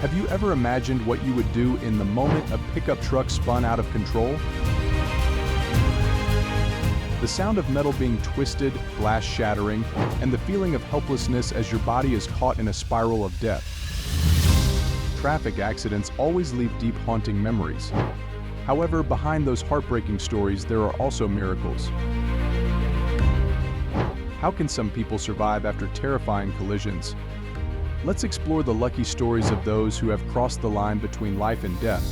Have you ever imagined what you would do in the moment a pickup truck spun out of control? The sound of metal being twisted, glass shattering, and the feeling of helplessness as your body is caught in a spiral of death. Traffic accidents always leave deep, haunting memories. However, behind those heartbreaking stories, there are also miracles. How can some people survive after terrifying collisions? Let's explore the lucky stories of those who have crossed the line between life and death.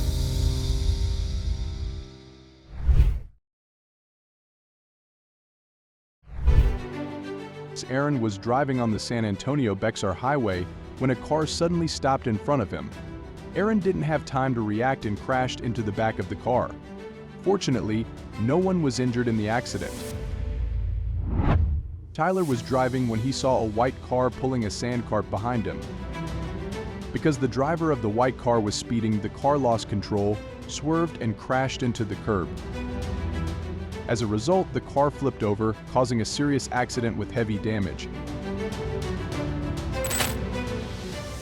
Aaron was driving on the San Antonio-Bexar Highway when a car suddenly stopped in front of him. Aaron didn't have time to react and crashed into the back of the car. Fortunately, no one was injured in the accident. Tyler was driving when he saw a white car pulling a sand cart behind him. Because the driver of the white car was speeding, the car lost control, swerved, and crashed into the curb. As a result, the car flipped over, causing a serious accident with heavy damage.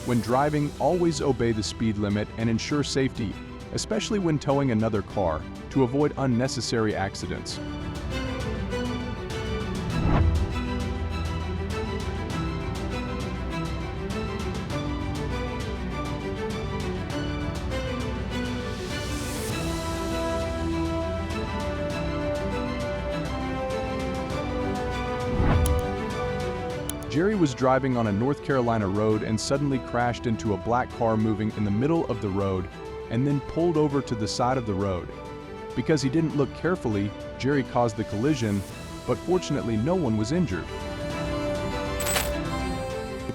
When driving, always obey the speed limit and ensure safety, especially when towing another car, to avoid unnecessary accidents. Jerry was driving on a North Carolina road and suddenly crashed into a black car moving in the middle of the road and then pulled over to the side of the road. Because he didn't look carefully, Jerry caused the collision, but fortunately no one was injured.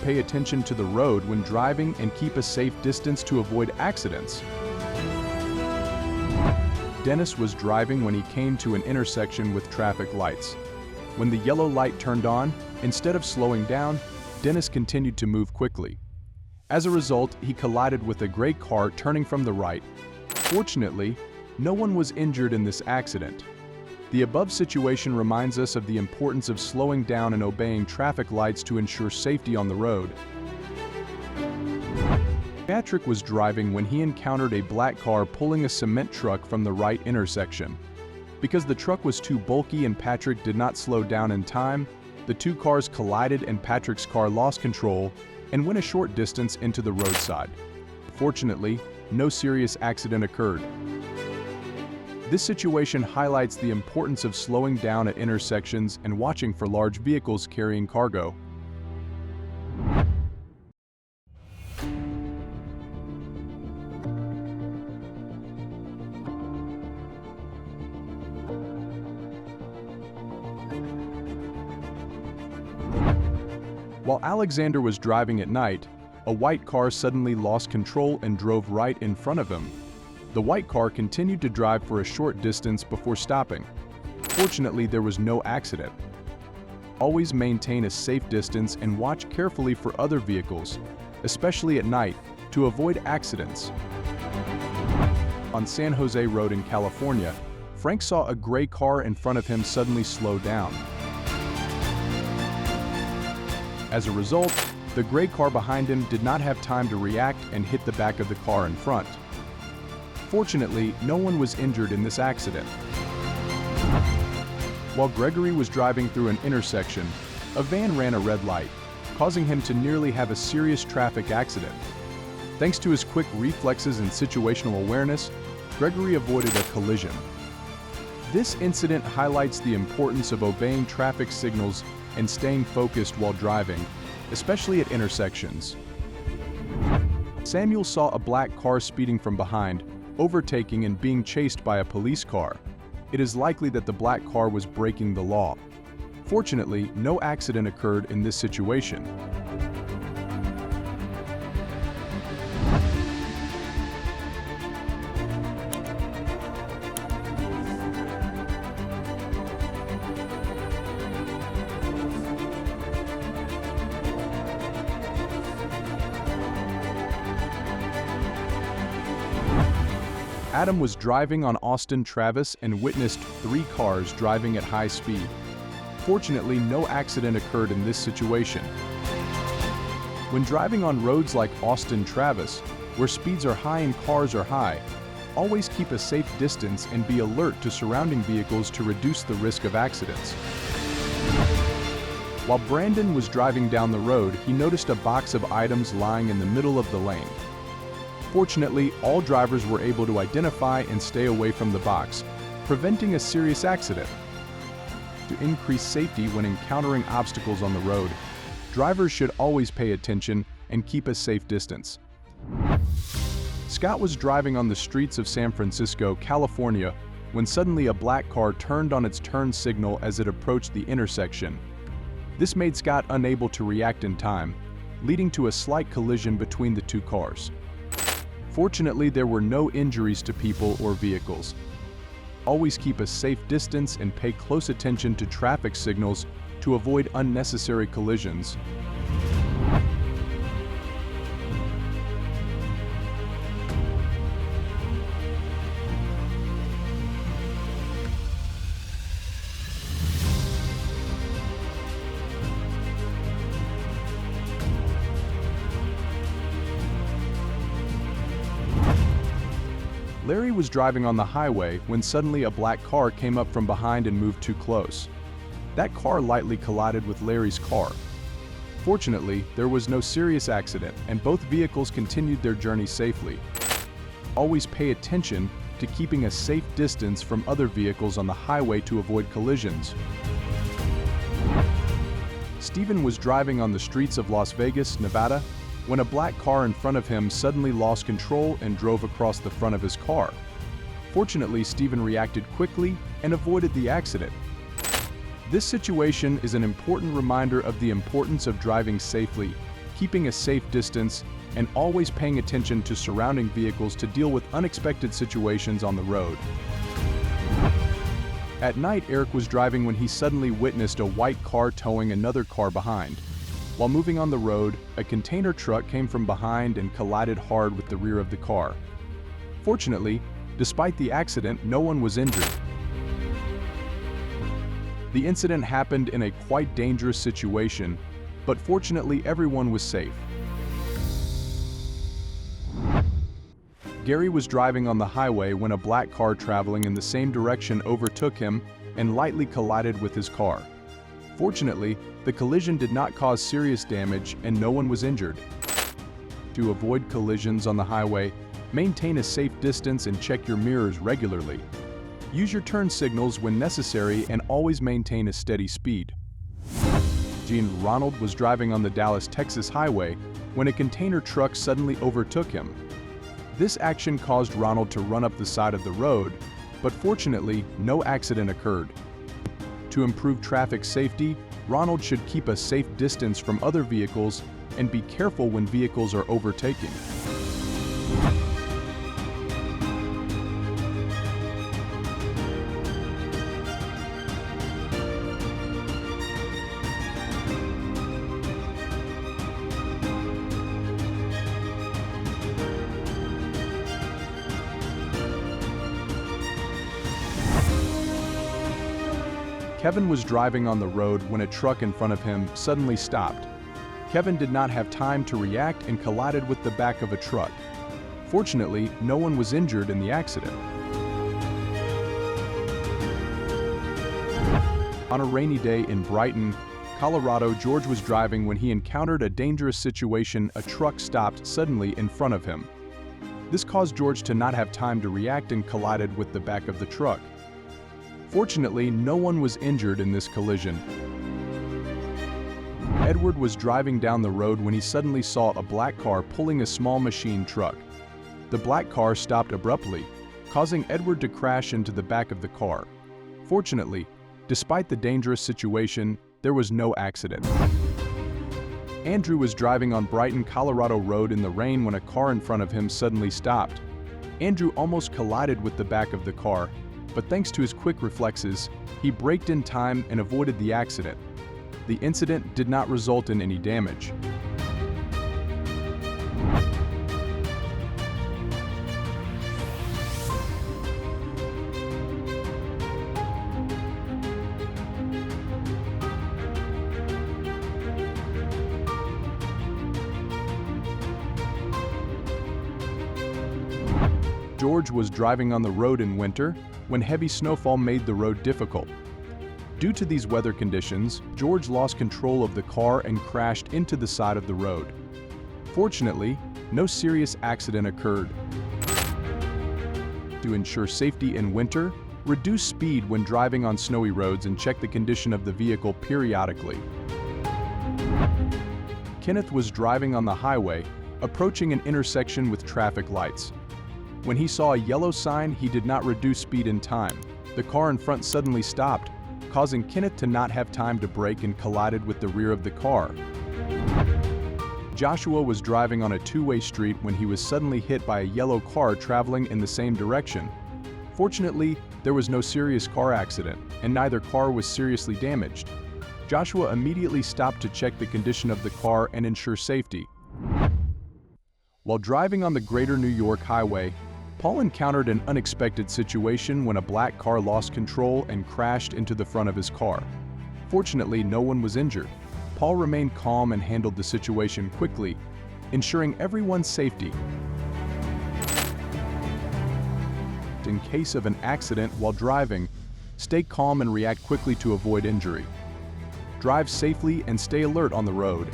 Pay attention to the road when driving and keep a safe distance to avoid accidents. Dennis was driving when he came to an intersection with traffic lights. When the yellow light turned on, instead of slowing down, Dennis continued to move quickly. As a result, he collided with a gray car turning from the right. Fortunately, no one was injured in this accident. The above situation reminds us of the importance of slowing down and obeying traffic lights to ensure safety on the road. Patrick was driving when he encountered a black car pulling a cement truck from the right intersection. Because the truck was too bulky and Patrick did not slow down in time, the two cars collided and Patrick's car lost control and went a short distance into the roadside. Fortunately, no serious accident occurred. This situation highlights the importance of slowing down at intersections and watching for large vehicles carrying cargo. While Alexander was driving at night, a white car suddenly lost control and drove right in front of him. The white car continued to drive for a short distance before stopping. Fortunately, there was no accident. Always maintain a safe distance and watch carefully for other vehicles, especially at night, to avoid accidents. On San Jose Road in California, Frank saw a gray car in front of him suddenly slow down. As a result, the gray car behind him did not have time to react and hit the back of the car in front. Fortunately, no one was injured in this accident. While Gregory was driving through an intersection, a van ran a red light, causing him to nearly have a serious traffic accident. Thanks to his quick reflexes and situational awareness, Gregory avoided a collision. This incident highlights the importance of obeying traffic signals and staying focused while driving, especially at intersections. Samuel saw a black car speeding from behind, overtaking and being chased by a police car. It is likely that the black car was breaking the law. Fortunately, no accident occurred in this situation. Adam was driving on Austin Travis and witnessed 3 cars driving at high speed. Fortunately, no accident occurred in this situation. When driving on roads like Austin Travis, where speeds are high and cars are high, always keep a safe distance and be alert to surrounding vehicles to reduce the risk of accidents. While Brandon was driving down the road, he noticed a box of items lying in the middle of the lane. Fortunately, all drivers were able to identify and stay away from the box, preventing a serious accident. To increase safety when encountering obstacles on the road, drivers should always pay attention and keep a safe distance. Scott was driving on the streets of San Francisco, California, when suddenly a black car turned on its turn signal as it approached the intersection. This made Scott unable to react in time, leading to a slight collision between the two cars. Fortunately, there were no injuries to people or vehicles. Always keep a safe distance and pay close attention to traffic signals to avoid unnecessary collisions. Larry was driving on the highway when suddenly a black car came up from behind and moved too close. That car lightly collided with Larry's car. Fortunately, there was no serious accident and both vehicles continued their journey safely. Always pay attention to keeping a safe distance from other vehicles on the highway to avoid collisions. Stephen was driving on the streets of Las Vegas, Nevada, when a black car in front of him suddenly lost control and drove across the front of his car. Fortunately, Stephen reacted quickly and avoided the accident. This situation is an important reminder of the importance of driving safely, keeping a safe distance, and always paying attention to surrounding vehicles to deal with unexpected situations on the road. At night, Eric was driving when he suddenly witnessed a white car towing another car behind. While moving on the road, a container truck came from behind and collided hard with the rear of the car. Fortunately, despite the accident, no one was injured. The incident happened in a quite dangerous situation, but fortunately everyone was safe. Gary was driving on the highway when a black car traveling in the same direction overtook him and lightly collided with his car. Fortunately, the collision did not cause serious damage and no one was injured. To avoid collisions on the highway, maintain a safe distance and check your mirrors regularly. Use your turn signals when necessary and always maintain a steady speed. Ronald was driving on the Dallas, Texas highway when a container truck suddenly overtook him. This action caused Ronald to run up the side of the road, but fortunately, no accident occurred. To improve traffic safety, Ronald should keep a safe distance from other vehicles and be careful when vehicles are overtaking. Kevin was driving on the road when a truck in front of him suddenly stopped. Kevin did not have time to react and collided with the back of a truck. Fortunately, no one was injured in the accident. On a rainy day in Brighton, Colorado, George was driving when he encountered a dangerous situation. A truck stopped suddenly in front of him. This caused George to not have time to react and collided with the back of the truck. Fortunately, no one was injured in this collision. Edward was driving down the road when he suddenly saw a black car pulling a small machine truck. The black car stopped abruptly, causing Edward to crash into the back of the car. Fortunately, despite the dangerous situation, there was no accident. Andrew was driving on Brighton, Colorado Road in the rain when a car in front of him suddenly stopped. Andrew almost collided with the back of the car, but thanks to his quick reflexes, he braked in time and avoided the accident. The incident did not result in any damage. George was driving on the road in winter when heavy snowfall made the road difficult. Due to these weather conditions, George lost control of the car and crashed into the side of the road. Fortunately, no serious accident occurred. To ensure safety in winter, reduce speed when driving on snowy roads and check the condition of the vehicle periodically. Kenneth was driving on the highway, approaching an intersection with traffic lights. When he saw a yellow sign, he did not reduce speed in time. The car in front suddenly stopped, causing Kenneth to not have time to brake and collided with the rear of the car. Joshua was driving on a two-way street when he was suddenly hit by a yellow car traveling in the same direction. Fortunately, there was no serious car accident, and neither car was seriously damaged. Joshua immediately stopped to check the condition of the car and ensure safety. While driving on the Greater New York Highway, Paul encountered an unexpected situation when a black car lost control and crashed into the front of his car. Fortunately, no one was injured. Paul remained calm and handled the situation quickly, ensuring everyone's safety. In case of an accident while driving, stay calm and react quickly to avoid injury. Drive safely and stay alert on the road.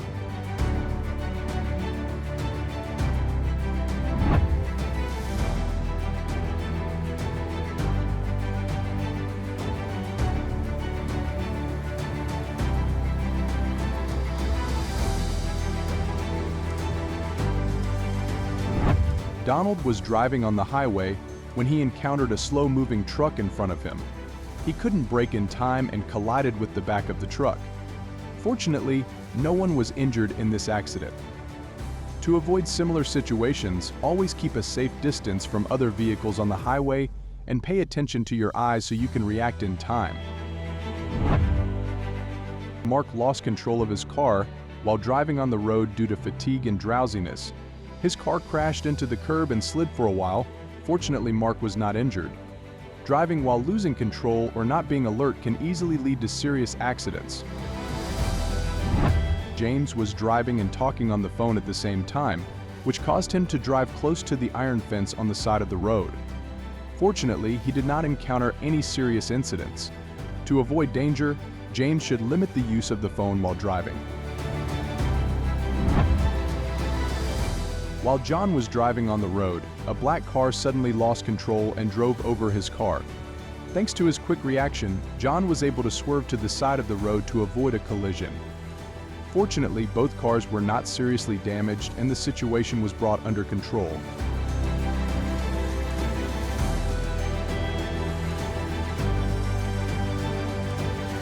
Donald was driving on the highway when he encountered a slow-moving truck in front of him. He couldn't brake in time and collided with the back of the truck. Fortunately, no one was injured in this accident. To avoid similar situations, always keep a safe distance from other vehicles on the highway and pay attention to your eyes so you can react in time. Mark lost control of his car while driving on the road due to fatigue and drowsiness. His car crashed into the curb and slid for a while. Fortunately, Mark was not injured. Driving while losing control or not being alert can easily lead to serious accidents. James was driving and talking on the phone at the same time, which caused him to drive close to the iron fence on the side of the road. Fortunately, he did not encounter any serious incidents. To avoid danger, James should limit the use of the phone while driving. While John was driving on the road, a black car suddenly lost control and drove over his car. Thanks to his quick reaction, John was able to swerve to the side of the road to avoid a collision. Fortunately, both cars were not seriously damaged and the situation was brought under control.